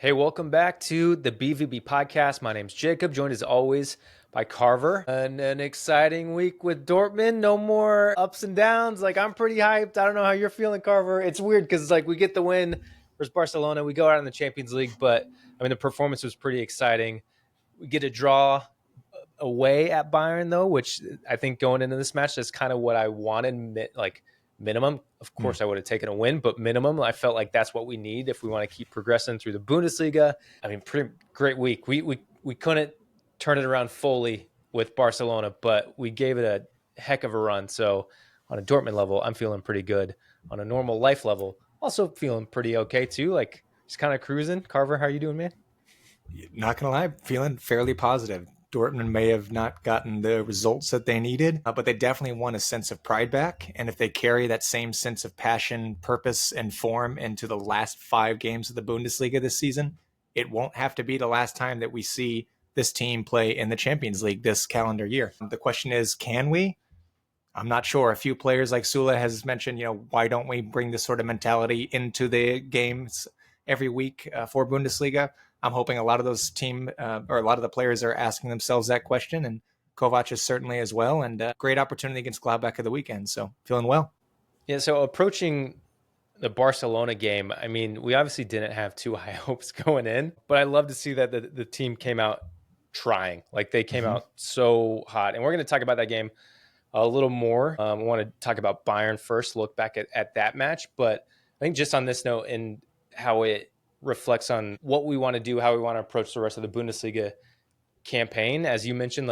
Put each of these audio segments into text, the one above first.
Hey, welcome back to the BVB podcast. My name's Jacob, joined as always by Carver. An exciting week with Dortmund. No more ups and downs. I'm pretty hyped. I don't know how you're feeling, Carver. It's weird because we get the win versus Barcelona. We go out in the Champions League, but the performance was pretty exciting. We get a draw away at Bayern though, which I think going into this match, that's kind of what I wanted. Minimum, of course, I would have taken a win, but minimum, I felt like that's what we need if we want to keep progressing through the Bundesliga. Pretty great week. We couldn't turn it around fully with Barcelona, but we gave it a heck of a run. So on a Dortmund level, I'm feeling pretty good. On a normal life level, also feeling pretty okay too. Just kind of cruising. Carver, how are you doing, man? Not gonna lie, feeling fairly positive. Dortmund may have not gotten the results that they needed, but they definitely won a sense of pride back. And if they carry that same sense of passion, purpose, and form into the last 5 games of the Bundesliga this season, it won't have to be the last time that we see this team play in the Champions League this calendar year. The question is, can we? I'm not sure. A few players like Sula has mentioned, why don't we bring this sort of mentality into the games every week for Bundesliga? I'm hoping a lot of those or a lot of the players are asking themselves that question, and Kovac is certainly as well. And great opportunity against Gladbach of the weekend. So feeling well. Yeah. So approaching the Barcelona game, we obviously didn't have too high hopes going in, but I love to see that the team came out trying. They came out so hot. And we're going to talk about that game a little more. I want to talk about Bayern first, look back at that match. But I think just on this note and how it reflects on what we want to do, how we want to approach the rest of the Bundesliga campaign. As you mentioned,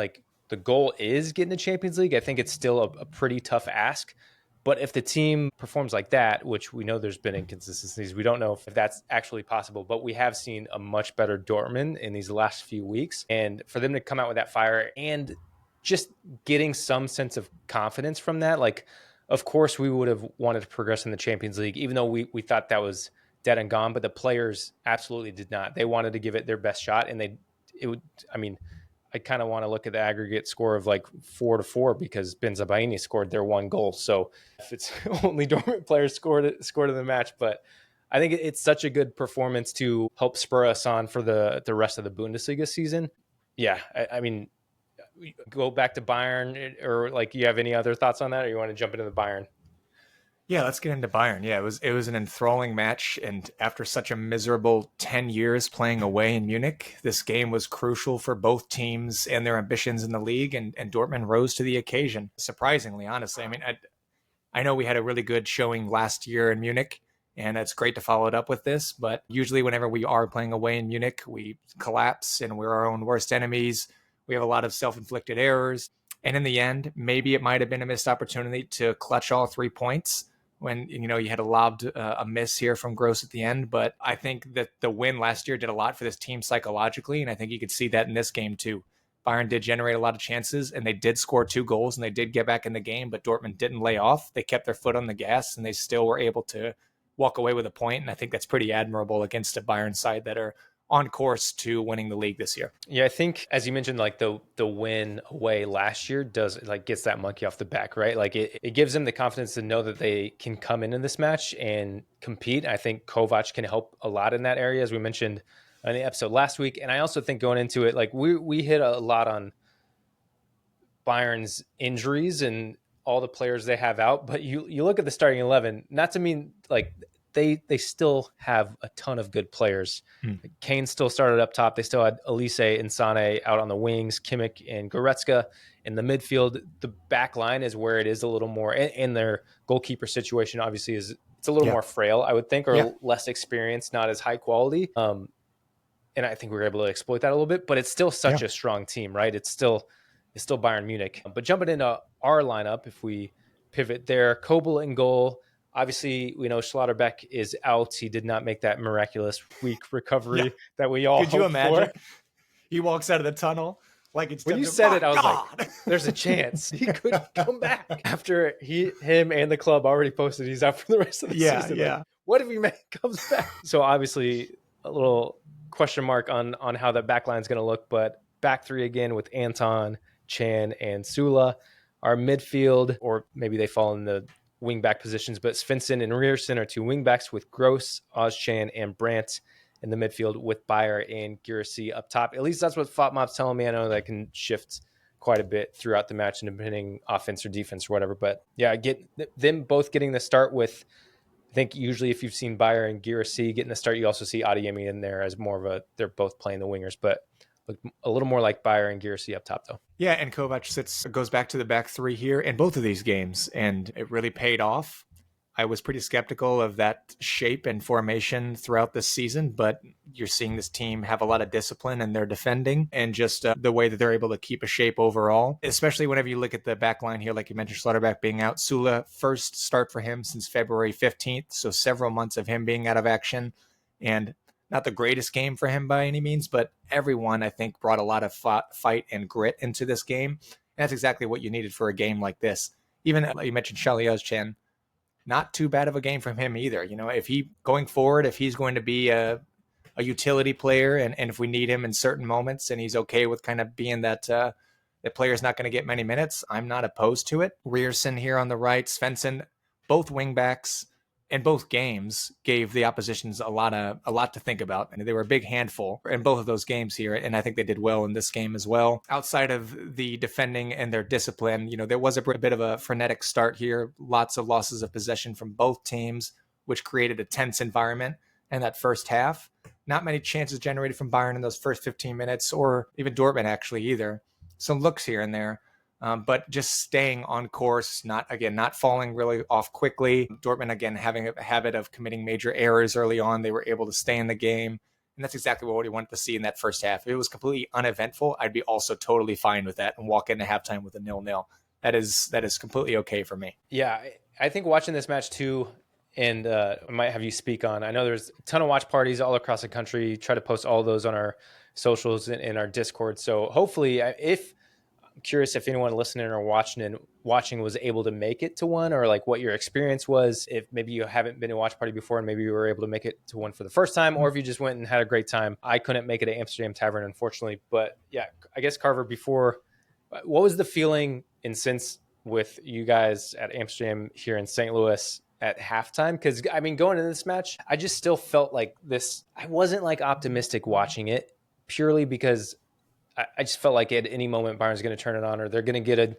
the goal is getting the Champions League. I think it's still a pretty tough ask. But if the team performs like that, which we know there's been inconsistencies, we don't know if that's actually possible, but we have seen a much better Dortmund in these last few weeks. And for them to come out with that fire and just getting some sense of confidence from that, of course we would have wanted to progress in the Champions League, even though we thought that was dead and gone, but the players absolutely did not. They wanted to give it their best shot, and I kind of want to look at the aggregate score of 4-4 because Benzabaini scored their one goal. So if it's only Dortmund players scored in the match, but I think it's such a good performance to help spur us on for the rest of the Bundesliga season. Yeah, go back to Bayern, or you have any other thoughts on that, or you want to jump into the Bayern? Yeah, let's get into Bayern. Yeah, it was an enthralling match, and after such a miserable 10 years playing away in Munich, this game was crucial for both teams and their ambitions in the league, and Dortmund rose to the occasion. Surprisingly, honestly. I know we had a really good showing last year in Munich, and it's great to follow it up with this, but usually whenever we are playing away in Munich, we collapse and we're our own worst enemies. We have a lot of self-inflicted errors, and in the end, maybe it might have been a missed opportunity to clutch all 3 points when you had a lobbed a miss here from Gross at the end. But I think that the win last year did a lot for this team psychologically, and I think you could see that in this game too. Bayern did generate a lot of chances, and they did score 2 goals, and they did get back in the game, but Dortmund didn't lay off. They kept their foot on the gas, and they still were able to walk away with a point, and I think that's pretty admirable against a Bayern side that are on course to winning the league this year. Yeah, I think, as you mentioned, the win away last year does gets that monkey off the back, right? It gives them the confidence to know that they can come into this match and compete. I think Kovac can help a lot in that area, as we mentioned in the episode last week. And I also think going into it, we hit a lot on Bayern's injuries and all the players they have out, but you look at the starting 11, not to mean they still have a ton of good players. Kane still started up top. They still had Elise and Sane out on the wings, Kimmich and Goretzka in the midfield. The back line is where it is a little more, and their goalkeeper situation obviously it's a little more frail, I would think, or less experienced, not as high quality. And I think we were able to exploit that a little bit, but it's still such a strong team, right? It's still Bayern Munich. But jumping into our lineup, if we pivot there, Kobel in goal. Obviously, we know Schlotterbeck is out. He did not make that miraculous week recovery that we all Could you imagine? For. He walks out of the tunnel like it's when you said it, I was like, "There's a chance he could come back." After him, and the club already posted he's out for the rest of the season. Yeah. What if he comes back? So obviously, a little question mark on how the back line is going to look. But back 3 again with Anton, Chan, and Sula. Our midfield, or maybe they fall in the wing back positions, but Svensson and Rierson are 2 wing backs with Gross, Ozchan, and Brandt in the midfield with Bayer and Girassi up top. At least that's what FOTMOP's telling me. I know that can shift quite a bit throughout the match, and depending offense or defense or whatever. But yeah, get them both getting the start with, I think usually if you've seen Bayer and Girassi getting the start, you also see Adeyemi in there as more of a, they're both playing the wingers, but look a little more like Bayer and Girassi up top though. Yeah, and Kovac goes back to the back three here in both of these games, and it really paid off. I was pretty skeptical of that shape and formation throughout this season, but you're seeing this team have a lot of discipline in their defending and just the way that they're able to keep a shape overall, especially whenever you look at the back line here, like you mentioned, Schlotterbeck being out. Sula, first start for him since February 15th, so several months of him being out of action, and not the greatest game for him by any means, but everyone, I think, brought a lot of fight and grit into this game. And that's exactly what you needed for a game like this. Even you mentioned Shaliozchen, not too bad of a game from him either. You know, if he going forward, if he's going to be a utility player, and if we need him in certain moments, and he's okay with kind of being that the player's not going to get many minutes, I'm not opposed to it. Ryerson here on the right, Svensson, both wingbacks in both games gave the oppositions a lot to think about, and they were a big handful in both of those games here, and I think they did well in this game as well. Outside of the defending and their discipline, you know, there was a bit of a frenetic start here, lots of losses of possession from both teams, which created a tense environment in that first half. Not many chances generated from Bayern in those first 15 minutes, or even Dortmund actually either. Some looks here and there. But just staying on course, not falling really off quickly. Dortmund, again, having a habit of committing major errors early on. They were able to stay in the game. And that's exactly what we wanted to see in that first half. If it was completely uneventful, I'd be also totally fine with that and walk into halftime with a 0-0. That is completely okay for me. Yeah, I think watching this match too, and I might have you speak on, I know there's a ton of watch parties all across the country. Try to post all those on our socials and in our Discord. So hopefully, I'm curious if anyone listening or watching was able to make it to one, or like what your experience was. If maybe you haven't been to a watch party before and maybe you were able to make it to one for the first time, or if you just went and had a great time. I couldn't make it at Amsterdam Tavern, unfortunately. But yeah, I guess Carver, what was the feeling and sense with you guys at Amsterdam here in St. Louis at halftime? Because I mean, going into this match, I just still felt like this. I wasn't like optimistic watching it, purely because I just felt like at any moment Bayern's going to turn it on, or they're going to get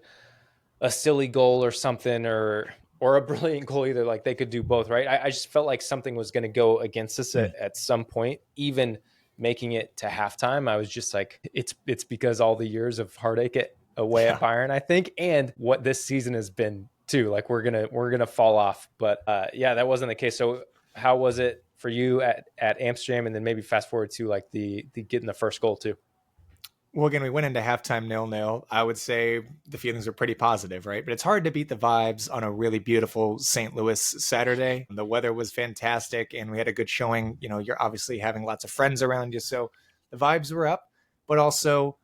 a silly goal or something, or a brilliant goal either. Like they could do both, right? I just felt like something was going to go against us at some point. Even making it to halftime, I was just like, it's because all the years of heartache away at Bayern, I think, and what this season has been too. Like we're gonna fall off, but yeah, that wasn't the case. So how was it for you at Amsterdam, and then maybe fast forward to like the getting the first goal too? Well, again, we went into halftime 0-0. I would say the feelings are pretty positive, right? But it's hard to beat the vibes on a really beautiful St. Louis Saturday. The weather was fantastic, and we had a good showing. You know, you're obviously having lots of friends around you, so the vibes were up. But also,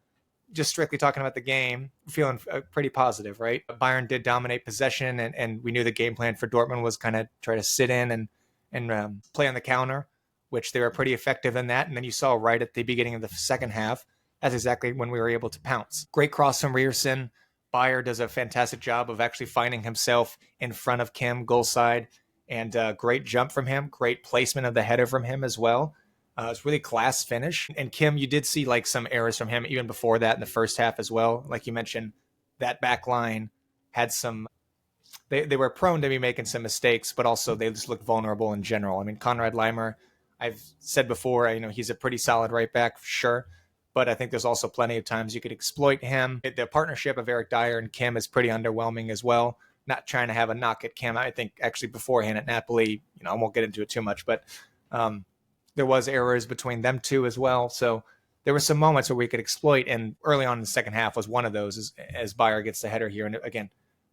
just strictly talking about the game, feeling pretty positive, right? Bayern did dominate possession, and we knew the game plan for Dortmund was kind of try to sit in and play on the counter, which they were pretty effective in that. And then you saw right at the beginning of the second half, that's exactly when we were able to pounce. Great cross from Ryerson. Bayer does a fantastic job of actually finding himself in front of Kim, goal side, and great jump from him. Great placement of the header from him as well. It's really class finish. And Kim, you did see like some errors from him even before that in the first half as well. Like you mentioned, that back line had some, they were prone to be making some mistakes, but also they just looked vulnerable in general. I mean, Konrad Leimer, I've said before, he's a pretty solid right back, sure. But I think there's also plenty of times you could exploit him. The partnership of Eric Dyer and Kim is pretty underwhelming as well. Not trying to have a knock at Kim. I think actually beforehand at Napoli, I won't get into it too much, but there was errors between them two as well. So there were some moments where we could exploit, and early on in the second half was one of those as Bayer gets the header here. And again,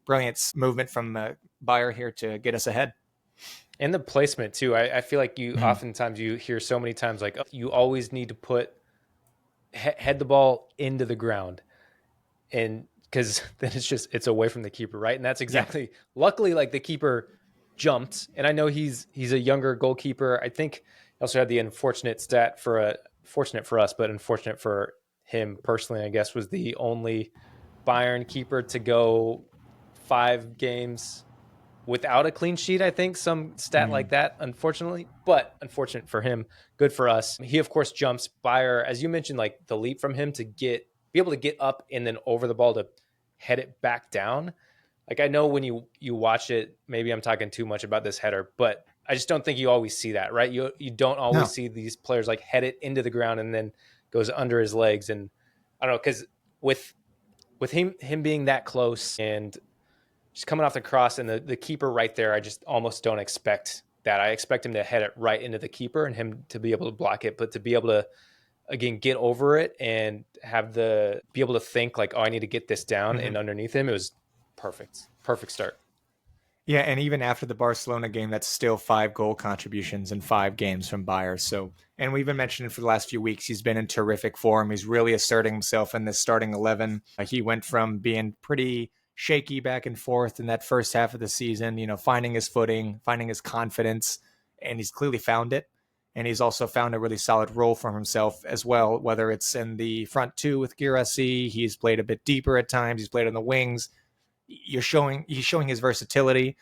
brilliant movement from Bayer here to get us ahead. And the placement too. I feel like oftentimes you hear so many times like, oh, you always need to head the ball into the ground, and because then it's away from the keeper, right? And that's exactly luckily, like the keeper jumped, and I know he's a younger goalkeeper. I think he also had the unfortunate stat fortunate for us, but unfortunate for him personally, I guess, was the only Bayern keeper to go 5 games without a clean sheet, I think, some stat like that, unfortunately, but unfortunate for him, good for us. He, of course, jumps. Bayer, as you mentioned, like the leap from him to be able to get up and then over the ball to head it back down. Like, I know when you watch it, maybe I'm talking too much about this header, but I just don't think you always see that, right? You don't always No. see these players like head it into the ground and then goes under his legs. And I don't know, because with him being that close and just coming off the cross and the keeper right there, I just almost don't expect that. I expect him to head it right into the keeper and him to be able to block it, but to be able to, again, get over it and be able to think like, oh, I need to get this down and underneath him. It was perfect start. Yeah, and even after the Barcelona game, that's still 5 goal contributions in 5 games from Bayern. So, and we've been mentioning for the last few weeks, he's been in terrific form. He's really asserting himself in this starting 11. He went from being pretty shaky back and forth in that first half of the season, finding his footing, finding his confidence, and he's clearly found it. And he's also found a really solid role for himself as well, whether it's in the front two with Girassi, he's played a bit deeper at times, he's played on the wings. He's showing his versatility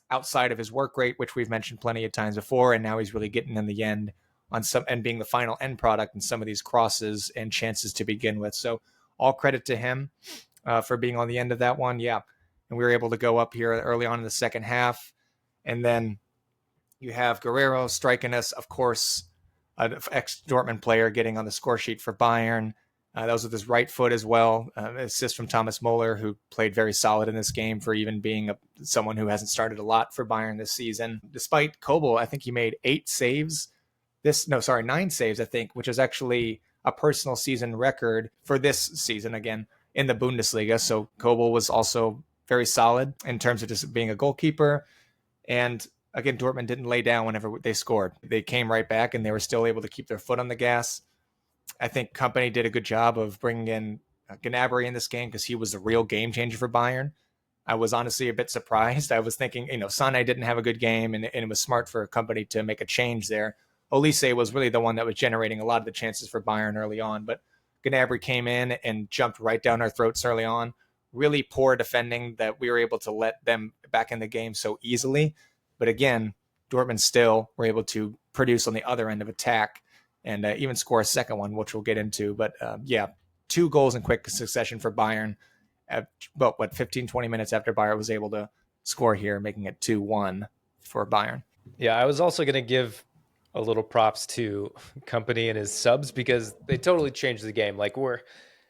outside of his work rate, which we've mentioned plenty of times before, and now he's really getting in the end on some and being the final end product in some of these crosses and chances to begin with. So all credit to him for being on the end of that one. Yeah, and we were able to go up here early on in the second half, and then you have Guerrero striking us, of course, an ex-Dortmund player getting on the score sheet for Bayern. That was with his right foot as well. Assist from Thomas Muller, who played very solid in this game for even being someone who hasn't started a lot for Bayern this season. Despite Kobel, I think he made 9 saves, I think, which is actually a personal season record for this season, again, in the Bundesliga. So Kobel was also very solid in terms of just being a goalkeeper. And again, Dortmund didn't lay down whenever they scored. They came right back and they were still able to keep their foot on the gas. I think Company did a good job of bringing in Gnabry in this game because he was the real game changer for Bayern. I was honestly a bit surprised. I was thinking, Sané didn't have a good game, and it was smart for Company to make a change there. Olise was really the one that was generating a lot of the chances for Bayern early on, but Gnabry came in and jumped right down our throats early on. Really poor defending that we were able to let them back in the game so easily. But again, Dortmund still were able to produce on the other end of attack and even score a second one, which we'll get into. But 2 goals in quick succession for Bayern. About 15, 20 minutes after Bayern was able to score here, making it 2-1 for Bayern. Yeah, I was also going to give a little props to Company and his subs because they totally changed the game. Like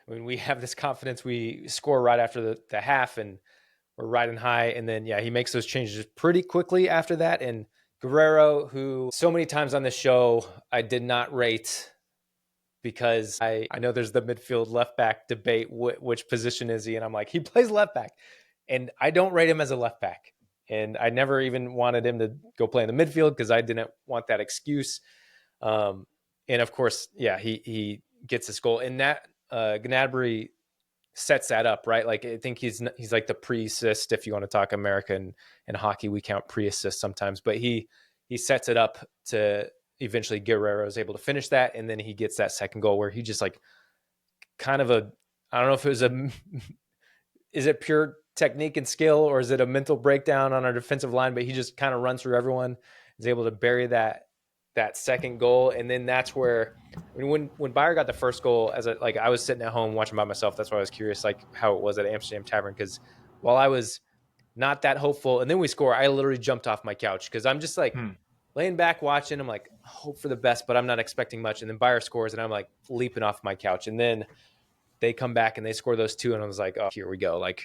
we have this confidence, we score right after the half and we're riding high. And then, he makes those changes pretty quickly after that. And Guerrero, who so many times on this show I did not rate because I know there's the midfield left back debate. Which position is he? And I'm like, he plays left back. And I don't rate him as a left back. And I never even wanted him to go play in the midfield because I didn't want that excuse. And of course, he gets this goal. And that Gnabry sets that up, right? Like, I think he's like the pre-assist. If you want to talk American and hockey, we count pre-assist sometimes, but he sets it up to eventually Guerrero is able to finish that. And then he gets that second goal where he just like kind of I don't know if it was is it pure technique and skill or is it a mental breakdown on our defensive line, but he just kind of runs through everyone, is able to bury that second goal. And then that's where, when Bayer got the first goal, I was sitting at home watching by myself. That's why I was curious, like how it was at Amsterdam Tavern. Cause while I was not that hopeful and then we score, I literally jumped off my couch. Cause I'm just like laying back watching. I'm like, hope for the best, but I'm not expecting much. And then Bayer scores and I'm like leaping off my couch. And then they come back and they score those 2. And I was like, oh, here we go. Like,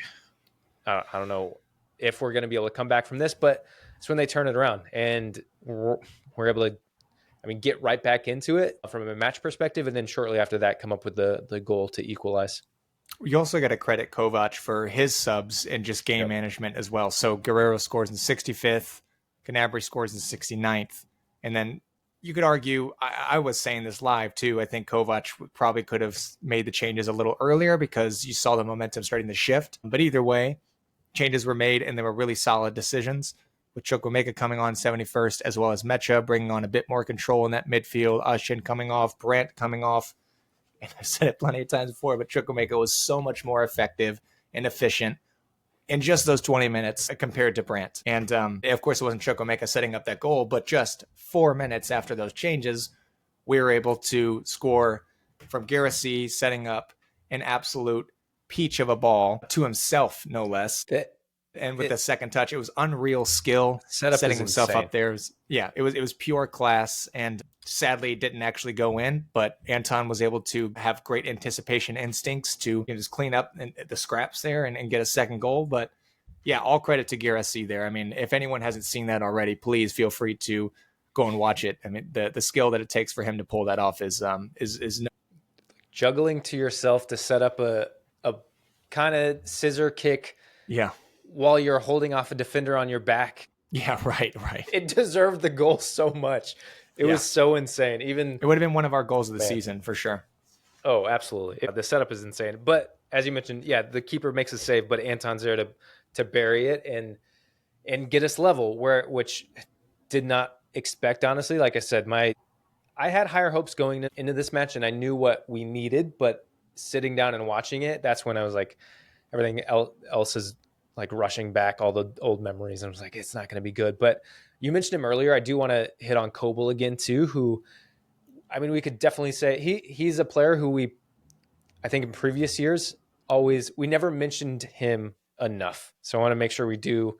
I don't know if we're going to be able to come back from this, but it's when they turn it around and we're able to, get right back into it from a match perspective. And then shortly after that, come up with the goal to equalize. You also got to credit Kovac for his subs and just game management as well. So Guerrero scores in 65th, Gnabry scores in 69th. And then you could argue, I was saying this live too, I think Kovac probably could have made the changes a little earlier because you saw the momentum starting to shift. But either way, changes were made and they were really solid decisions, with Chukwuemeka coming on 71st, as well as Mecha bringing on a bit more control in that midfield, Ashin coming off, Brandt coming off. And I've said it plenty of times before, but Chukwuemeka was so much more effective and efficient in just those 20 minutes compared to Brandt. And of course, it wasn't Chukwuemeka setting up that goal, but just 4 minutes after those changes, we were able to score from Guirassy, setting up an absolute peach of a ball to himself, no less. And with the second touch, it was unreal skill. Setup setting is himself insane. up there. It was pure class, and sadly it didn't actually go in, but Anton was able to have great anticipation instincts to just clean up the scraps there and get a second goal. But yeah, all credit to Guirassy there. I mean, if anyone hasn't seen that already, please feel free to go and watch it. I mean, the skill that it takes for him to pull that off is juggling to yourself to set up a kind of scissor kick. Yeah. While you're holding off a defender on your back. Yeah, right. It deserved the goal so much. It was so insane. Even it would have been one of our goals of the season for sure. Oh, absolutely. The setup is insane. But as you mentioned, the keeper makes a save, but Anton's there to bury it and get us level, which did not expect, honestly. Like I said, I had higher hopes going into this match, and I knew what we needed, but sitting down and watching it, that's when I was like, everything else is like rushing back, all the old memories. And I was like, it's not going to be good. But you mentioned him earlier. I do want to hit on Kobel again too, who, I mean, we could definitely say he's a player who I think in previous years, we never mentioned him enough. So I want to make sure we do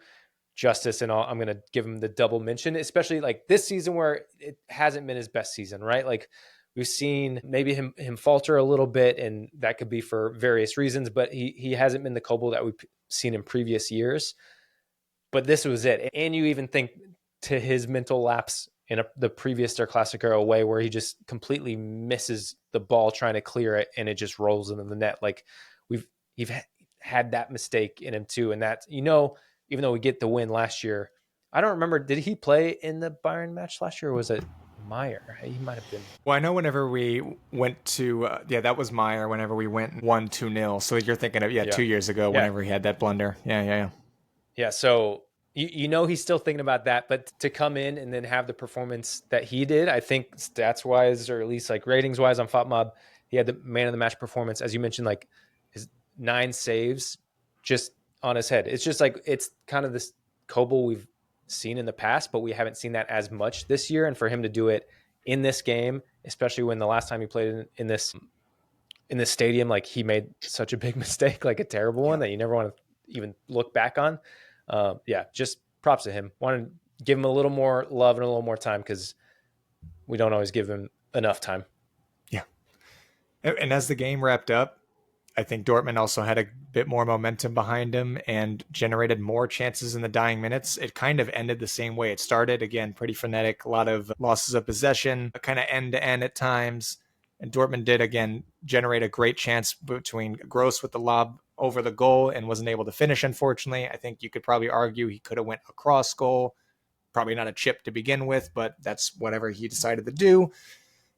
justice, and I'm going to give him the double mention, especially like this season where it hasn't been his best season, right? Like we've seen maybe him falter a little bit, and that could be for various reasons, but he hasn't been the Kobel that we've seen in previous years. But this was it. And you even think to his mental lapse in the previous Der Klassiker away, where he just completely misses the ball trying to clear it, and it just rolls into the net. Like we've had that mistake in him too. And that, even though we get the win last year, I don't remember, did he play in the Bayern match last year, or was it Meyer? He might have been. Well, I know whenever we went to, that was Meyer, whenever we went 1-2-0. So you're thinking of, 2 years ago, whenever he had that blunder. Yeah. Yeah, so he's still thinking about that, but to come in and then have the performance that he did, I think stats-wise, or at least like ratings-wise on FOTMob, he had the man of the match performance. As you mentioned, like his 9 saves just on his head. It's just like, it's kind of this Kobel we've seen in the past, but we haven't seen that as much this year. And for him to do it in this game, especially when the last time he played in this stadium, like he made such a big mistake, like a terrible one that you never want to even look back on. Just props to him. Want to give him a little more love and a little more time, because we don't always give him enough time. Yeah. And as the game wrapped up, I think Dortmund also had a bit more momentum behind him and generated more chances in the dying minutes. It kind of ended the same way it started. Again, pretty frenetic, a lot of losses of possession, kind of end to end at times. And Dortmund did, again, generate a great chance between Gross with the lob over the goal and wasn't able to finish, unfortunately. I think you could probably argue he could have went across goal. Probably not a chip to begin with, but that's whatever he decided to do,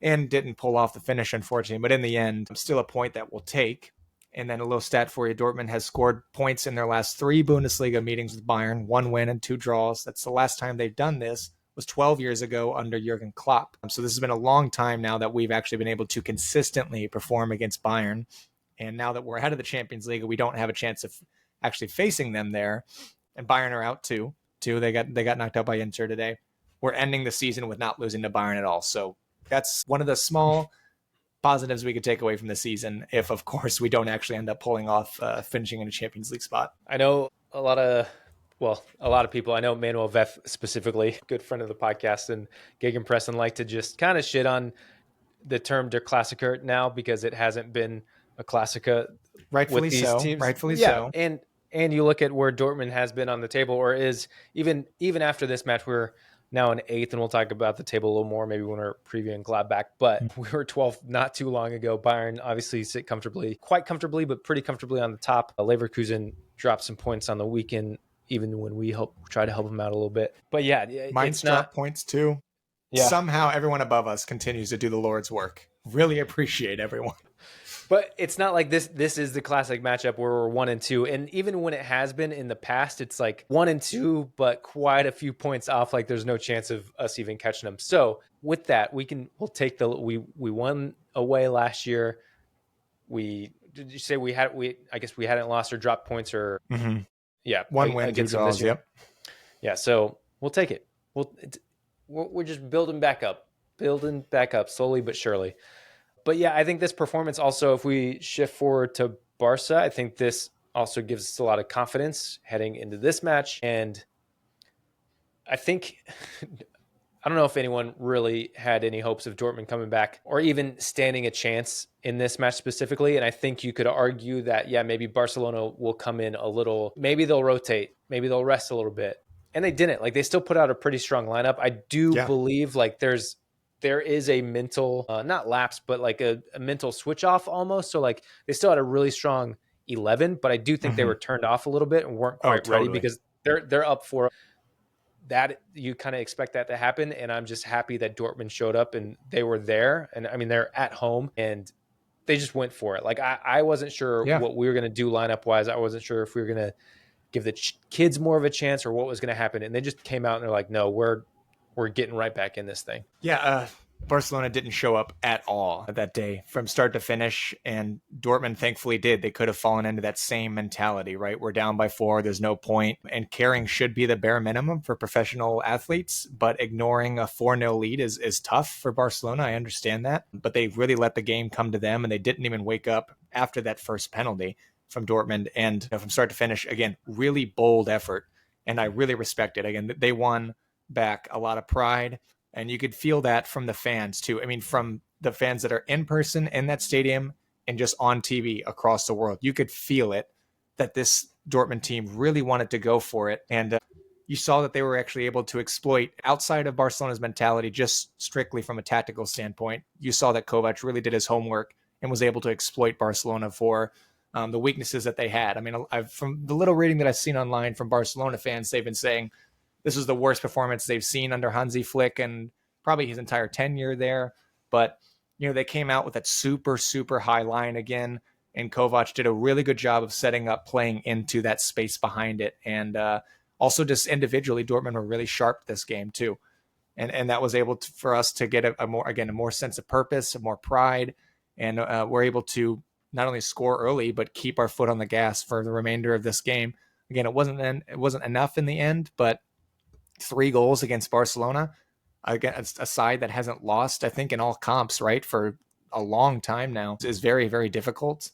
and didn't pull off the finish, unfortunately. But in the end, still a point that we'll take. And then a little stat for you. Dortmund has scored points in their last 3 Bundesliga meetings with Bayern, 1 win and 2 draws. That's the last time they've done this, was 12 years ago under Jurgen Klopp. So this has been a long time now that we've actually been able to consistently perform against Bayern. And now that we're ahead of the Champions League, we don't have a chance of actually facing them there. And Bayern are out too. They got knocked out by Inter today. We're ending the season with not losing to Bayern at all. So that's one of the small positives we could take away from the season, if of course we don't actually end up pulling off finishing in a Champions League spot. I know a lot of people. I know Manuel Veth specifically, good friend of the podcast, and Gegenpressen like to just kind of shit on the term Der Klassiker now, because it hasn't been a Klassiker rightfully with these so. teams. Rightfully so. And you look at where Dortmund has been on the table, or is even after this match, we're now in 8th, and we'll talk about the table a little more maybe when we're previewing Gladbach. But we were 12th not too long ago. Bayern obviously sit quite comfortably, but pretty comfortably on the top. Leverkusen dropped some points on the weekend, even when we try to help them out a little bit. But yeah, Mainz dropped points too. Yeah. Somehow everyone above us continues to do the Lord's work. Really appreciate everyone. But it's not like this is the classic matchup where we're 1 and 2. And even when it has been in the past, it's like 1 and 2, but quite a few points off. Like there's no chance of us even catching them. So with that, we'll take we won away last year. Did you say I guess we hadn't lost or dropped points or, Yeah, One win, two against them this draws. year. Yep. Yeah, so we'll take it. We're just building back up slowly but surely. But yeah, I think this performance also, if we shift forward to Barca, I think this also gives us a lot of confidence heading into this match. And I think I don't know if anyone really had any hopes of Dortmund coming back or even standing a chance in this match specifically. And I think you could argue that, yeah, maybe Barcelona will come in a little, maybe they'll rotate, maybe they'll rest a little bit. And they didn't. Like, they still put out a pretty strong lineup. I do believe like there is a mental, not lapse, but like a mental switch off almost. So like they still had a really strong 11, but I do think they were turned off a little bit and weren't quite ready because they're up for that. You kind of expect that to happen. And I'm just happy that Dortmund showed up and they were there. And I mean, they're at home and they just went for it. Like I wasn't sure what we were going to do lineup wise. I wasn't sure if we were going to give the kids more of a chance or what was going to happen. And they just came out and they're like, no, we're getting right back in this thing. Yeah. Barcelona didn't show up at all that day from start to finish, and Dortmund thankfully did. They could have fallen into that same mentality, right? We're down by 4, there's no point, and caring should be the bare minimum for professional athletes, but ignoring a 4-0 lead is tough for Barcelona. I understand that, but they really let the game come to them, and they didn't even wake up after that first penalty from Dortmund. And from start to finish, again, really bold effort, and I really respect it. Again, they won back a lot of pride. And you could feel that from the fans too. I mean, from the fans that are in person in that stadium and just on TV across the world, you could feel it that this Dortmund team really wanted to go for it. And you saw that they were actually able to exploit outside of Barcelona's mentality, just strictly from a tactical standpoint. You saw that Kovac really did his homework and was able to exploit Barcelona for the weaknesses that they had. I mean, from the little reading that I've seen online from Barcelona fans, they've been saying this was the worst performance they've seen under Hansi Flick and probably his entire tenure there. But, they came out with that super, super high line again. And Kovac did a really good job of setting up, playing into that space behind it. And also just individually, Dortmund were really sharp this game too. And that was able for us to get a more sense of purpose, more pride. And we're able to not only score early, but keep our foot on the gas for the remainder of this game. Again, it wasn't enough in the end, but 3 goals against Barcelona, against a side that hasn't lost, I think, in all comps, right, for a long time now, is very, very difficult.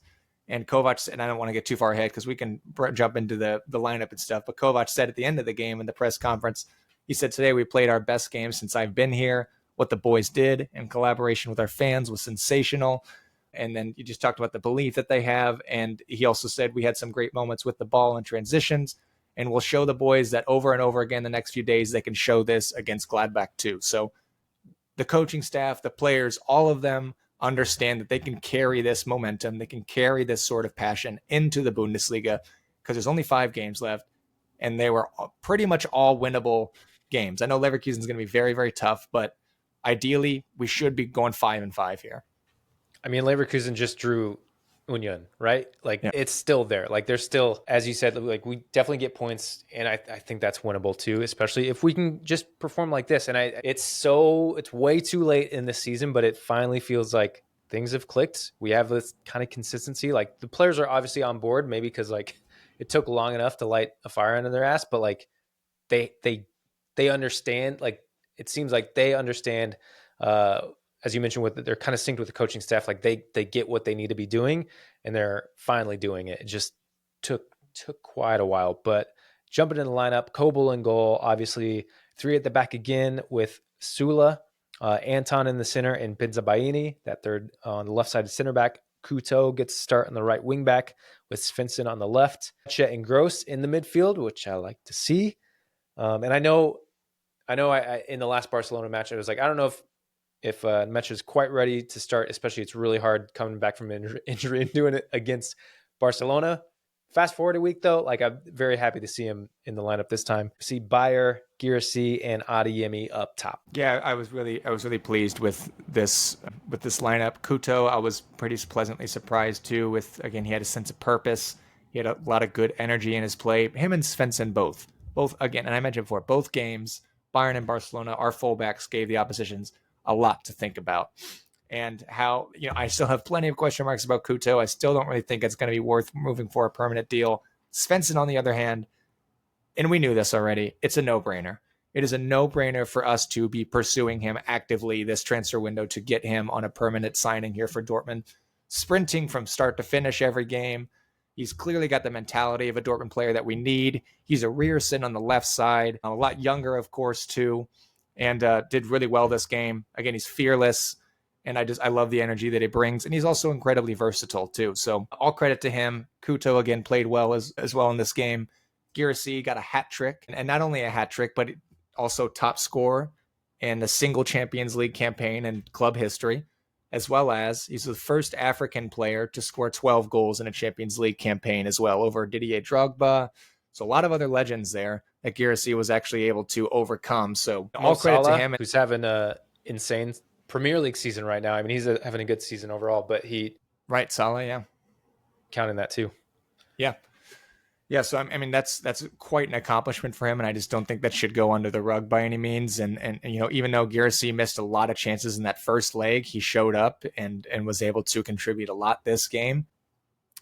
And Kovac, and I don't want to get too far ahead because we can jump into the lineup and stuff, but Kovac said at the end of the game in the press conference, he said, today we played our best game since I've been here. What the boys did in collaboration with our fans was sensational. And then you just talked about the belief that they have. And he also said we had some great moments with the ball and transitions. And we'll show the boys that over and over again the next few days they can show this against Gladbach too. So the coaching staff, the players, all of them understand that they can carry this momentum. They can carry this sort of passion into the Bundesliga because there's only 5 games left. And they were pretty much all winnable games. I know Leverkusen is going to be very, very tough, but ideally we should be going 5-5 here. I mean, Leverkusen just drew Union, right? Like It's still there. Like there's still, as you said, like we definitely get points, and I think that's winnable too, especially if we can just perform like this. And it's way too late in the season, but it finally feels like things have clicked. We have this kind of consistency. Like the players are obviously on board, maybe because like it took long enough to light a fire under their ass, but like they understand. Like it seems like they understand. As you mentioned, they're kind of synced with the coaching staff. Like they get what they need to be doing, and they're finally doing it. It just took quite a while, but jumping in the lineup, Kobel in goal, obviously 3 at the back again with Sula, Anton in the center, and Benzabaini, that third on the left side of center back. Kuto gets to start on the right wing back with Svensson on the left. Chet and Gross in the midfield, which I like to see. And I know I in the last Barcelona match, I was like, I don't know if Metch is quite ready to start, especially it's really hard coming back from injury and doing it against Barcelona. Fast forward a week though, like I'm very happy to see him in the lineup this time. See Bayer, Girassi, and Adeyemi up top. Yeah, I was really pleased with this lineup. Kuto, I was pretty pleasantly surprised too. With again, he had a sense of purpose. He had a lot of good energy in his play. Him and Svensson both again, and I mentioned before, both games, Bayern and Barcelona, our fullbacks gave the oppositions a lot to think about. And how, I still have plenty of question marks about Kuto. I still don't really think it's going to be worth moving for a permanent deal. Svensson, on the other hand, and we knew this already, it's a no-brainer. It is a no-brainer for us to be pursuing him actively this transfer window to get him on a permanent signing here for Dortmund. Sprinting from start to finish every game. He's clearly got the mentality of a Dortmund player that we need. He's a rear sitting on the left side, a lot younger, of course, too, and did really well this game. Again, he's fearless, and I love the energy that he brings, and he's also incredibly versatile, too. So all credit to him. Kuto, again, played well as well in this game. Girassi got a hat trick, and not only a hat trick, but also top scorer in a single Champions League campaign in club history, as well as he's the first African player to score 12 goals in a Champions League campaign as well, over Didier Drogba. So a lot of other legends there that Girassi was actually able to overcome. So all credit to him. Who's having an insane Premier League season right now. I mean, he's having a good season overall, but Right, Salah, yeah. Counting that too. Yeah. Yeah, so I mean that's quite an accomplishment for him, and I just don't think that should go under the rug by any means. And you know, even though Girassi missed a lot of chances in that first leg, he showed up and was able to contribute a lot this game.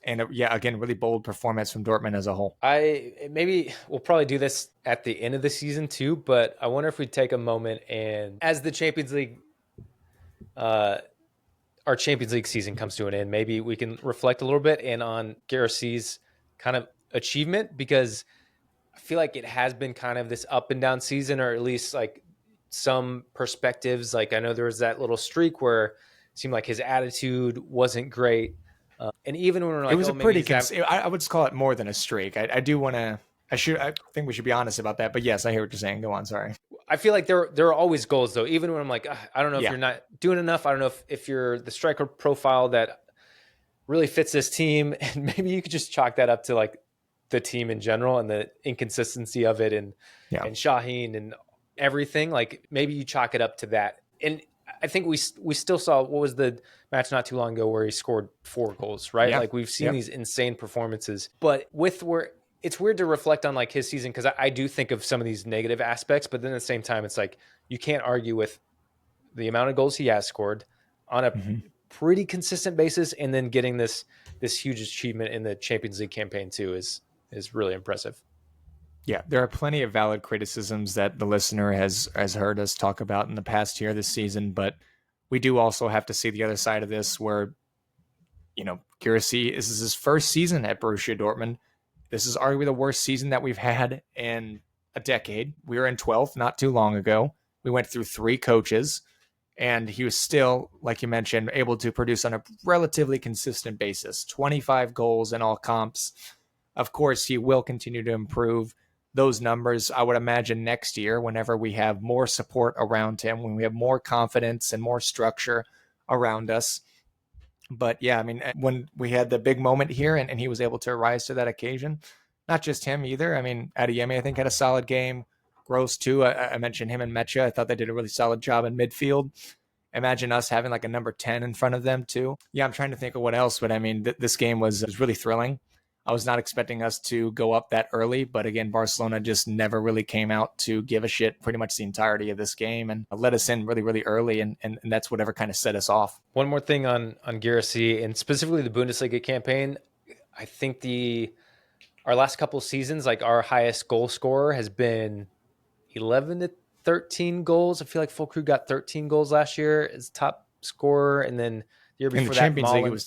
And yeah, again, really bold performance from Dortmund as a whole. Maybe we'll probably do this at the end of the season too, but I wonder if we take a moment and as the Champions League, our Champions League season comes to an end, maybe we can reflect a little bit and on Girassi's kind of achievement, because I feel like it has been kind of this up and down season, or at least like some perspectives. Like I know there was that little streak where it seemed like his attitude wasn't great. And even when we're like, it was a pretty, I would call it more than a streak. I think we should be honest about that, but yes, I hear what you're saying. Go on. Sorry. I feel like there are always goals though, even when I'm like, I don't know if you're not doing enough. I don't know if you're the striker profile that really fits this team. And maybe you could just chalk that up to like the team in general and the inconsistency of it and Shaheen and everything. Like maybe you chalk it up to that. And I think we still saw, what was the match not too long ago where he scored 4 goals, right? Yeah. Like we've seen these insane performances, but it's weird to reflect on like his season, because I do think of some of these negative aspects, but then at the same time, it's like you can't argue with the amount of goals he has scored on a pretty consistent basis, and then getting this huge achievement in the Champions League campaign too is really impressive. Yeah, there are plenty of valid criticisms that the listener has heard us talk about in the past year, this season, but we do also have to see the other side of this, where, you know, Girassi, this is his first season at Borussia Dortmund. This is arguably the worst season that we've had in a decade. We were in 12th not too long ago. We went through 3 coaches, and he was still, like you mentioned, able to produce on a relatively consistent basis. 25 goals in all comps. Of course, he will continue to improve those numbers, I would imagine, next year, whenever we have more support around him, when we have more confidence and more structure around us. But yeah, I mean, when we had the big moment here and he was able to rise to that occasion, not just him either. I mean, Adeyemi, I think, had a solid game. Gross too. I mentioned him and Mecha. I thought they did a really solid job in midfield. Imagine us having like a number 10 in front of them too. Yeah, I'm trying to think of what else, but I mean, this game was really thrilling. I was not expecting us to go up that early, but again, Barcelona just never really came out to give a shit pretty much the entirety of this game and let us in really, really early, and that's whatever kind of set us off. One more thing on Girassi, and specifically the Bundesliga campaign, I think our last couple seasons, like our highest goal scorer has been 11 to 13 goals. I feel like Füllkrug got 13 goals last year as top scorer, and then the year before in the that, Champions League,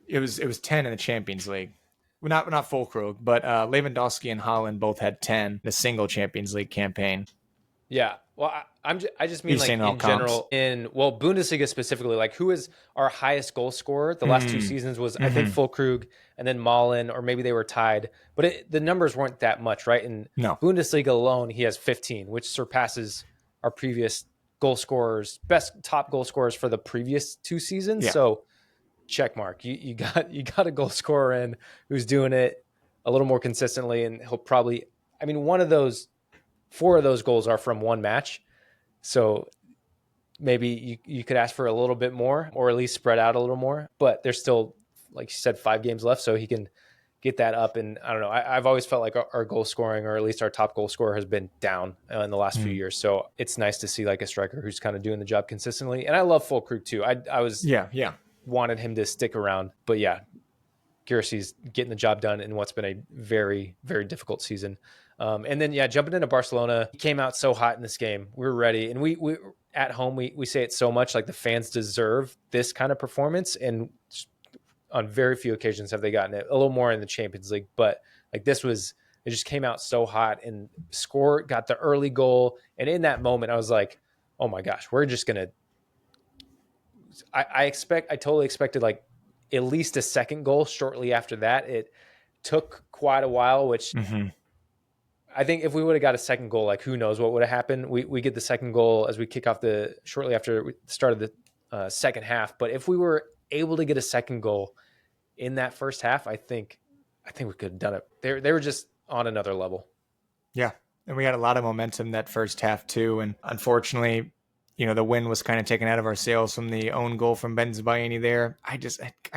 it was 10 in the Champions League. Well, not Füllkrug, but Lewandowski and Haaland both had 10 in a single Champions League campaign. Yeah, well, I just mean like in general, Bundesliga specifically, like who is our highest goal scorer the last 2 seasons was I think Füllkrug and then Malen, or maybe they were tied, but the numbers weren't that much, right? In Bundesliga alone, he has 15, which surpasses our previous goal scorers, best top goal scorers for the previous 2 seasons. Yeah. So check mark. You got a goal scorer in who's doing it a little more consistently, and he'll probably, I mean, 4 of those goals are from one match. So maybe you could ask for a little bit more, or at least spread out a little more, but there's still, like you said, 5 games left, so he can get that up. And I don't know, I've always felt like our goal scoring, or at least our top goal scorer, has been down in the last few years. So it's nice to see like a striker who's kind of doing the job consistently. And I love Füllkrug too. I was wanted him to stick around, but yeah, Girassi's getting the job done in what's been a very, very difficult season. And then, jumping into Barcelona, he came out so hot in this game. We were ready. And we at home, we say it so much, like the fans deserve this kind of performance. And on very few occasions have they gotten it. A little more in the Champions League. But like it just came out so hot and got the early goal. And in that moment, I was like, oh my gosh, we're just going to, I totally expected like at least a second goal shortly after that. It took quite a while, which I think if we would have got a second goal, like who knows what would have happened. We get the second goal as we kick off shortly after the start of the second half. But if we were able to get a second goal in that first half, I think we could have done it. They were just on another level. Yeah. And we had a lot of momentum that first half too. And unfortunately, the win was kind of taken out of our sails from the own goal from Benzema there. I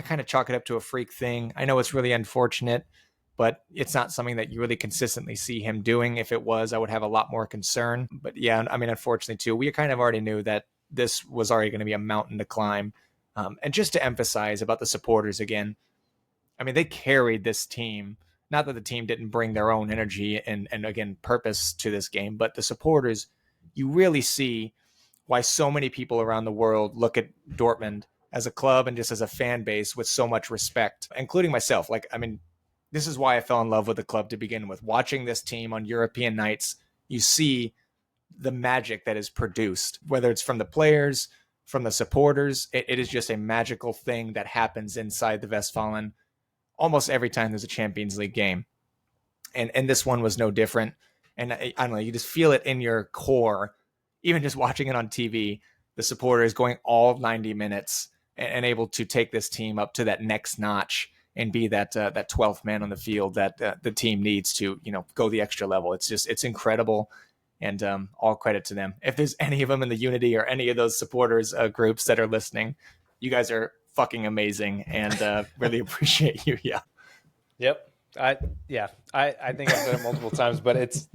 kind of chalk it up to a freak thing. I know it's really unfortunate, but it's not something that you really consistently see him doing. If it was, I would have a lot more concern. But yeah, I mean, unfortunately too, we kind of already knew that this was already going to be a mountain to climb. And just to emphasize about the supporters again, I mean, they carried this team. Not that the team didn't bring their own energy and again, purpose to this game, but the supporters, you really see why so many people around the world look at Dortmund as a club and just as a fan base with so much respect, including myself. Like, I mean, this is why I fell in love with the club to begin with. Watching this team on European nights, you see the magic that is produced, whether it's from the players, from the supporters. It is just a magical thing that happens inside the Westfalen almost every time there's a Champions League game. And this one was no different. And I don't know, you just feel it in your core, even just watching it on TV, the supporters going all 90 minutes and able to take this team up to that next notch and be that 12th man on the field that the team needs to, go the extra level. It's incredible. And all credit to them. If there's any of them in the Unity or any of those supporters groups that are listening, you guys are fucking amazing and really appreciate you. Yeah. Yep. I think I've said it multiple times, but it's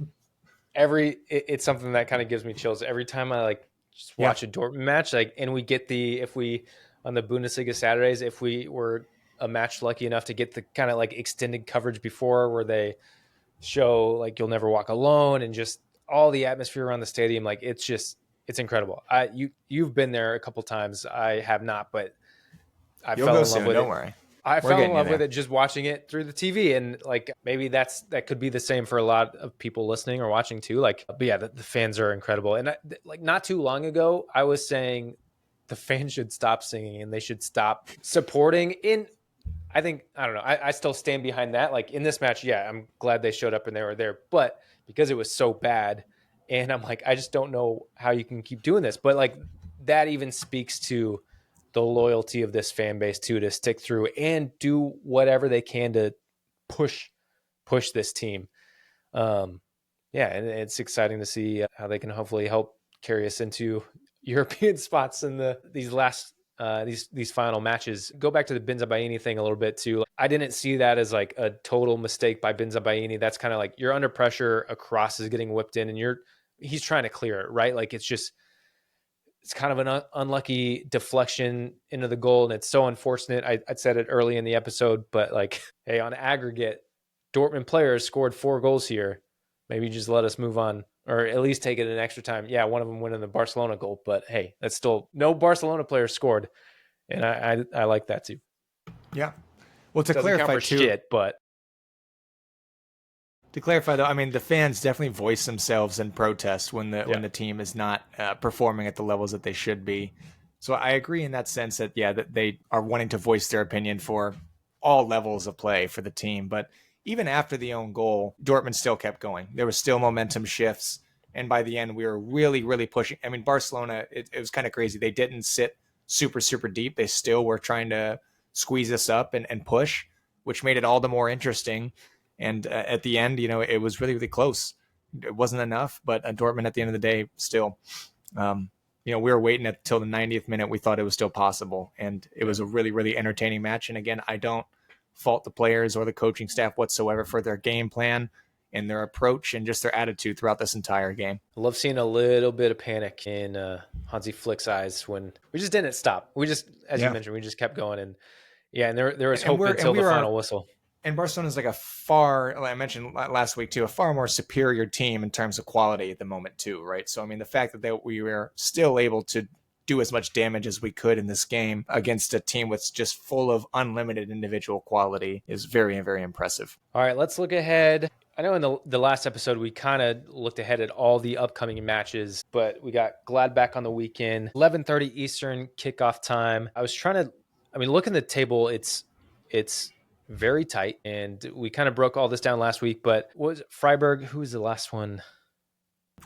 something that kind of gives me chills every time I like just watch a Dortmund match. Like, and we get on the Bundesliga Saturdays, if we were a match lucky enough to get the kind of like extended coverage before where they show like You'll Never Walk Alone and just all the atmosphere around the stadium. Like it's incredible. You've been there a couple times. I have not, but I fell in love with it. Don't worry. I fell in love with it just watching it through the TV. And like, maybe that could be the same for a lot of people listening or watching too. Like, but yeah, the fans are incredible. And like not too long ago, I was saying the fans should stop singing and they should stop supporting I don't know. I still stand behind that. Like in this match, yeah, I'm glad they showed up and they were there, but because it was so bad and I'm like, I just don't know how you can keep doing this. But like that even speaks to the loyalty of this fan base too, to stick through and do whatever they can to push this team. And it's exciting to see how they can hopefully help carry us into European spots in these last these final matches. Go back to the Benzabaini thing a little bit too. I didn't see that as like a total mistake by Benzabaini. That's kind of like you're under pressure, a cross is getting whipped in, and he's trying to clear it, right? Like it's kind of an unlucky deflection into the goal, and it's so unfortunate. I said it early in the episode, but like, hey, on aggregate, Dortmund players scored 4 goals here. Maybe just let us move on, or at least take it in extra time. Yeah, one of them winning the Barcelona goal, but hey, that's still no Barcelona players scored, and I like that too. Yeah. Well, to clarify too, to clarify though, I mean the fans definitely voice themselves in protest when the team is not performing at the levels that they should be. So I agree in that sense that that they are wanting to voice their opinion for all levels of play for the team, but even after the own goal, Dortmund still kept going. There was still momentum shifts. And by the end, we were really, really pushing. I mean, Barcelona, it was kind of crazy. They didn't sit super, super deep. They still were trying to squeeze us up and push, which made it all the more interesting. And at the end, it was really, really close. It wasn't enough, but Dortmund at the end of the day, still, we were waiting until the 90th minute. We thought it was still possible. And it was a really, really entertaining match. And again, I don't fault the players or the coaching staff whatsoever for their game plan and their approach and just their attitude throughout this entire game. I love seeing a little bit of panic in Hansi Flick's eyes when we just didn't stop. We just, as you mentioned, we just kept going. And Yeah, and there was And hope we're and until we the were final whistle. and Barcelona's like a far, like I mentioned last week too, a far more superior team in terms of quality at the moment too, right? So I mean, the fact that we were still able to do as much damage as we could in this game against a team that's just full of unlimited individual quality is very, very impressive. All right, let's look ahead. I know in the last episode, we kind of looked ahead at all the upcoming matches, but we got Gladbach on the weekend, 11:30 Eastern kickoff time. Look in the table, it's very tight, and we kind of broke all this down last week, but what was it, Freiburg? Who was the last one?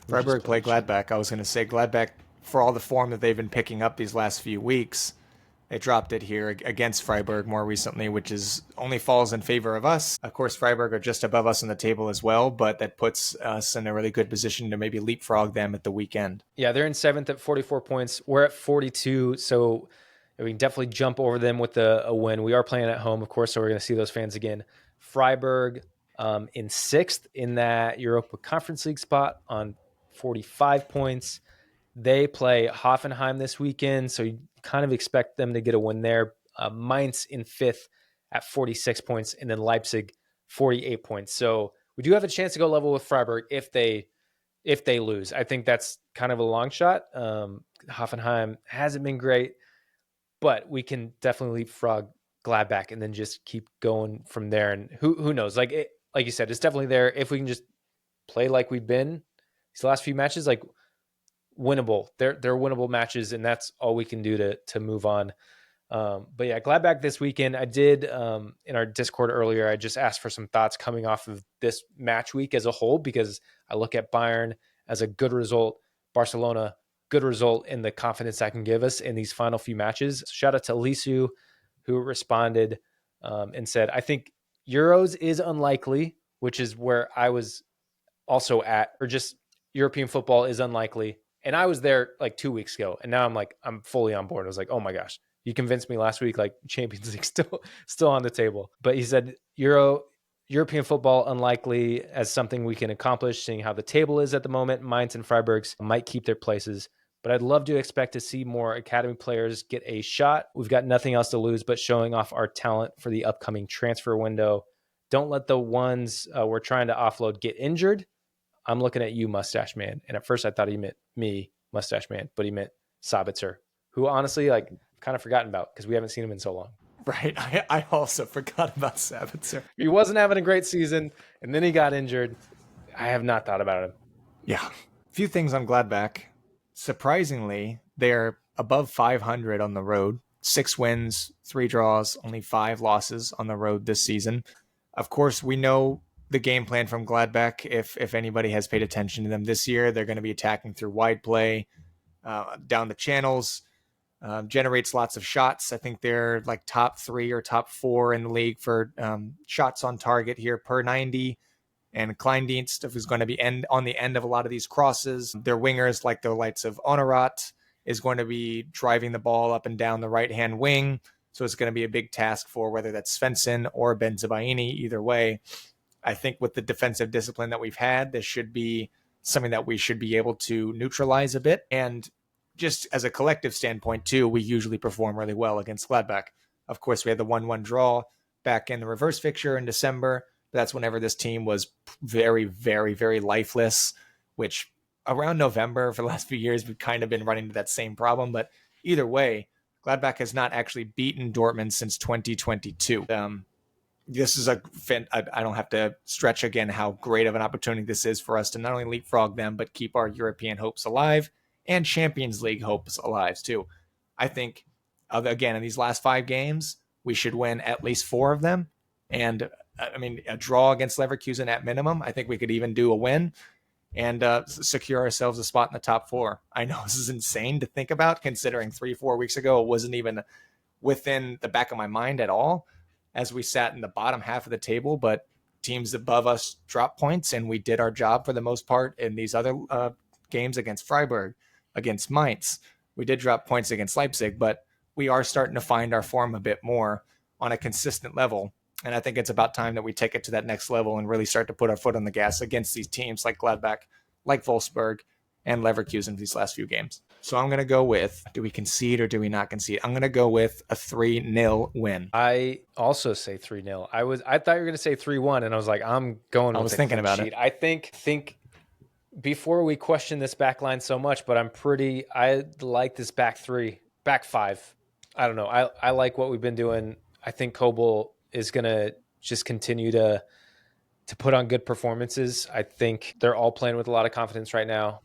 Freiburg played Gladbach. I was going to say Gladbach, for all the form that they've been picking up these last few weeks, they dropped it here against Freiburg more recently, which is only falls in favor of us. Of course, Freiburg are just above us on the table as well, but that puts us in a really good position to maybe leapfrog them at the weekend. Yeah, they're in 7th at 44 points. We're at 42, so we can definitely jump over them with a win. We are playing at home, of course, so we're going to see those fans again. Freiburg in 6th in that Europa Conference League spot on 45 points. They play Hoffenheim this weekend, so you kind of expect them to get a win there. Mainz in 5th at 46 points, and then Leipzig 48 points. So we do have a chance to go level with Freiburg if they lose. I think that's kind of a long shot. Hoffenheim hasn't been great, but we can definitely leapfrog Gladbach and then just keep going from there. And who knows? Like you said, it's definitely there if we can just play like we've been these last few matches. Like winnable. They're winnable matches, and that's all we can do to move on. But yeah, Gladbach this weekend. I did in our Discord earlier, I just asked for some thoughts coming off of this match week as a whole, because I look at Bayern as a good result, Barcelona, good result, in the confidence that can give us in these final few matches. Shout out to Lisu, who responded and said, I think Euros is unlikely, which is where I was also at, or just European football is unlikely. And I was there like 2 weeks ago, and now I'm fully on board. I was like, oh my gosh, you convinced me last week, like Champions League still on the table. But he said European football unlikely as something we can accomplish, seeing how the table is at the moment. Mainz and Freiburg's might keep their places, but I'd love to expect to see more academy players get a shot. We've got nothing else to lose but showing off our talent for the upcoming transfer window. Don't let the ones we're trying to offload get injured. I'm looking at you, Mustache Man. And at first I thought he meant me, Mustache Man, but he meant Sabitzer, who honestly, like, kind of forgotten about because we haven't seen him in so long. Right. I also forgot about Sabitzer. He wasn't having a great season, and then he got injured. I have not thought about him. Yeah. A few things on Gladbach. Surprisingly, they're above 500 on the road. 6 wins, 3 draws, only 5 losses on the road this season. Of course, we know the game plan from Gladbach. If anybody has paid attention to them this year, they're going to be attacking through wide play, down the channels, generates lots of shots. I think they're like top 3 or top 4 in the league for shots on target here per 90. And Kleindienst is going to be on the end of a lot of these crosses. Their wingers, like the likes of Honorat, is going to be driving the ball up and down the right-hand wing. So it's going to be a big task for whether that's Svensson or Benzabaini. Either way, I think with the defensive discipline that we've had, this should be something that we should be able to neutralize a bit. And just as a collective standpoint, too, we usually perform really well against Gladbach. Of course, we had the 1-1 draw back in the reverse fixture in December. That's whenever this team was very, very, very lifeless, which around November for the last few years, we've kind of been running into that same problem. But either way, Gladbach has not actually beaten Dortmund since 2022. This is I don't have to stretch again how great of an opportunity this is for us to not only leapfrog them, but keep our European hopes alive and Champions League hopes alive too. I think, again, in these last 5 games, we should win at least 4 of them. And I mean, a draw against Leverkusen at minimum. I think we could even do a win and secure ourselves a spot in the top 4. I know this is insane to think about, considering 3-4 weeks ago it wasn't even within the back of my mind at all, as we sat in the bottom half of the table, but teams above us dropped points, and we did our job for the most part in these other games against Freiburg, against Mainz. We did drop points against Leipzig, but we are starting to find our form a bit more on a consistent level. And I think it's about time that we take it to that next level and really start to put our foot on the gas against these teams like Gladbach, like Wolfsburg, and Leverkusen these last few games. So I'm going to go with, do we concede or do we not concede? I'm going to go with a 3-0 win. I also say 3-0. I thought you were going to say 3-1, and I was like, I'm going I with was the thinking clean about sheet. it. I think before we question this back line so much, but I like this back five. I don't know. I like what we've been doing. I think Kobel is going to just continue to put on good performances. I think they're all playing with a lot of confidence right now.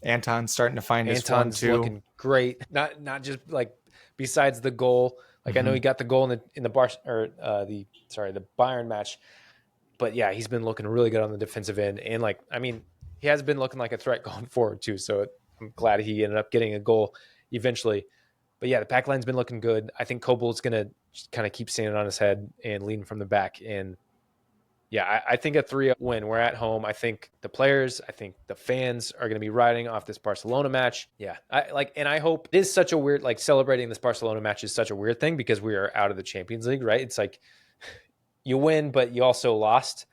Anton's starting to find his form Anton's too. looking great. Not just like besides the goal. Like I know he got the goal in the the Bayern match, but yeah, he's been looking really good on the defensive end, and like I mean, he has been looking like a threat going forward too. So I'm glad he ended up getting a goal eventually. But yeah, the back line's been looking good. I think Kobel's going to kind of keep standing on his head and leading from the back. And yeah, I think a 3 win. We're at home. I think the players, I think the fans are going to be riding off this Barcelona match. Yeah, and I hope it is such a weird, like celebrating this Barcelona match is such a weird thing because we are out of the Champions League, right? It's like you win, but you also lost.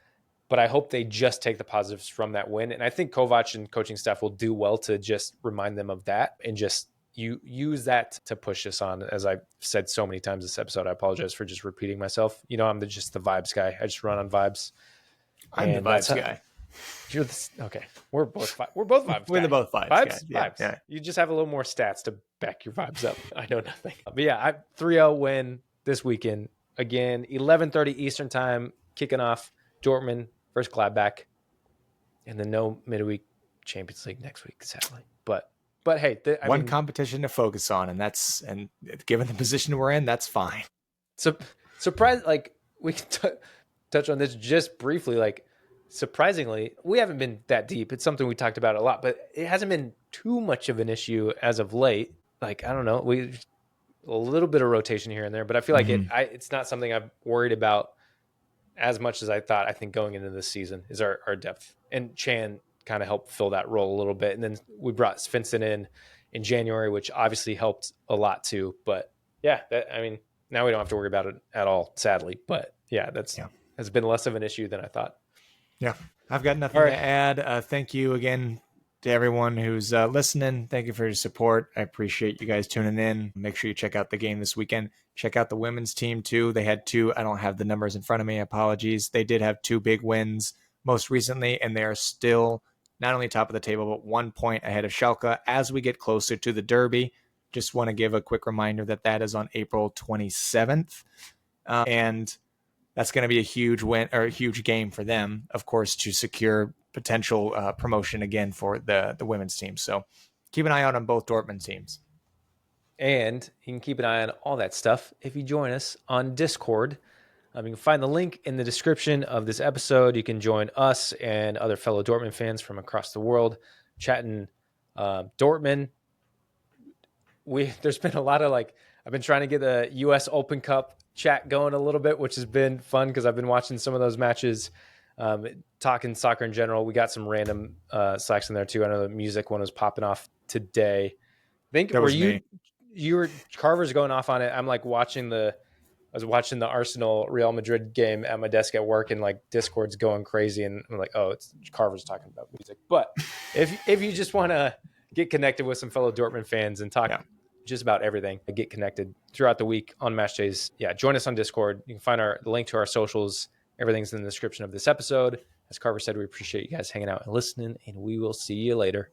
But I hope they just take the positives from that win. And I think Kovac and coaching staff will do well to just remind them of that and just you use that to push us on. As I've said so many times this episode, I apologize for just repeating myself. You know, I'm just the vibes guy. I just run on vibes. I'm the vibes guy. You're okay. We're both vibes. We're both vibes. Vibes. Yeah, Vibes. yeah. You just have a little more stats to back your vibes up. I know nothing. But yeah, I 3-0 win this weekend. Again, 11:30 Eastern time, kicking off Dortmund versus Gladbach, and then no midweek Champions League next week, sadly. But hey, one competition to focus on, and given the position we're in, that's fine. So surprise, like we can touch on this just briefly. Like surprisingly, we haven't been that deep. It's something we talked about a lot, but it hasn't been too much of an issue as of late. Like I don't know, a little bit of rotation here and there, but I feel like it's not something I've worried about as much as I thought. I think going into this season is our depth, and Chan kind of helped fill that role a little bit. And then we brought Svensson in January, which obviously helped a lot too. But yeah, now we don't have to worry about it at all, sadly. But yeah, has been less of an issue than I thought. Yeah, I've got nothing to add. Thank you again to everyone who's listening. Thank you for your support. I appreciate you guys tuning in. Make sure you check out the game this weekend. Check out the women's team too. They had 2. I don't have the numbers in front of me. Apologies. They did have 2 big wins most recently, and they are still not only top of the table, but 1 point ahead of Schalke as we get closer to the derby. Just want to give a quick reminder that is on April 27th. And that's going to be a huge win or a huge game for them, of course, to secure potential promotion again for the women's team. So keep an eye out on both Dortmund teams. And you can keep an eye on all that stuff if you join us on Discord. You can find the link in the description of this episode. You can join us and other fellow Dortmund fans from across the world chatting Dortmund. There's been a lot of I've been trying to get the U.S. Open Cup chat going a little bit, which has been fun because I've been watching some of those matches, talking soccer in general. We got some random slacks in there too. I know the music one was popping off today. I think Carver's going off on it. I'm I was watching the Arsenal Real Madrid game at my desk at work, and Discord's going crazy, and I'm like, oh, it's Carver's talking about music. But if you just want to get connected with some fellow Dortmund fans and talk just about everything, get connected throughout the week on match days, join us on Discord. You can find the link to our socials. Everything's in the description of this episode. As Carver said, we appreciate you guys hanging out and listening, and we will see you later.